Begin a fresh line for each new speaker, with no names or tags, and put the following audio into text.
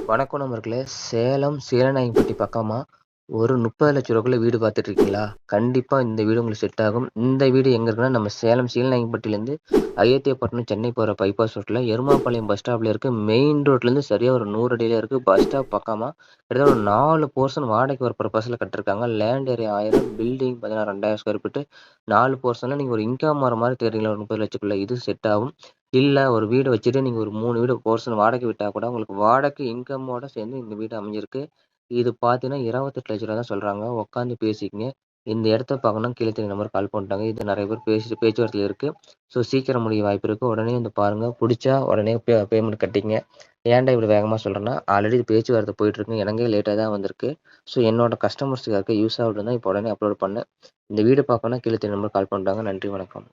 வணக்கம் நண்பர்களே. சேலம் சீலநாயக்கன்பட்டி பக்கமா ஒரு 30,00,000 வீடு பார்த்துட்டு இருக்கீங்களா? கண்டிப்பா இந்த வீடு உங்களுக்கு செட் ஆகும். இந்த வீடு எங்க இருக்குன்னா, நம்ம சேலம் சீலநாயக்கன்பட்டிலேருந்து அயோத்தியாப்பட்டினம் சென்னை போற பைபாஸ் ரோட்ல எருமாபாளையம் பஸ் ஸ்டாப்ல இருக்கு. மெயின் ரோட்லேருந்து சரியா ஒரு 100 அடியில இருக்கு. பஸ் ஸ்டாப் பக்கமா கிட்டத்தட்ட ஒரு 4 போர்ஷன் வாடகைக்கு ஒரு பர்பஸ்ல கட்டிருக்காங்க. லேண்ட் ஏரியா 1000, பில்டிங் பார்த்தீங்கன்னா 2000 ஸ்கொயர் ஃபீட். 4 போர்ஷன்ல நீங்க ஒரு இன்கம் வர மாரி தேடுறீங்களா? ஒரு 30,00,000க்குள்ள இது செட் ஆகும். இல்ல ஒரு வீடு வச்சுட்டு நீங்க ஒரு 3 வீடு போர்ஷன் வாடகைக்கு விட்டா கூட உங்களுக்கு வாடகை இன்கமோட சேர்ந்து இந்த வீடு அமைஞ்சிருக்கு. இது பார்த்தீங்கன்னா ரூ. 28,00,000 தான் சொல்றாங்க. உட்காந்து பேசிக்கங்க. இந்த இடத்த பார்க்கணும்னா கீழ தெரியுற நம்பருக்கு கால் பண்ணிட்டாங்க. இது நெறைய பேர் பேச்சுவார்த்தையில இருக்கு. ஸோ சீக்கிரம் முடிய வாய்ப்பு இருக்கு. உடனே வந்து பாருங்க. புடிச்சா உடனே பேமெண்ட் கட்டிக்கங்க. ஏன்டா இவ்வளோ வேகமா சொல்றேன்னா, ஆல்ரெடி இது பேச்சுவார்த்தை போயிட்டு இருக்கு. எனக்கே லேட்டா தான் வந்திருக்கு. ஸோ என்னோட கஸ்டமர்ஸ்க்கு யாருக்கா யூஸ் ஆகுதுன்னா இப்போ உடனே அப்லோட் பண்ணேன். இந்த வீடு பார்க்கணும்னா கீழ தெரியுற நம்பருக்கு கால் பண்ணிட்டாங்க. நன்றி, வணக்கம்.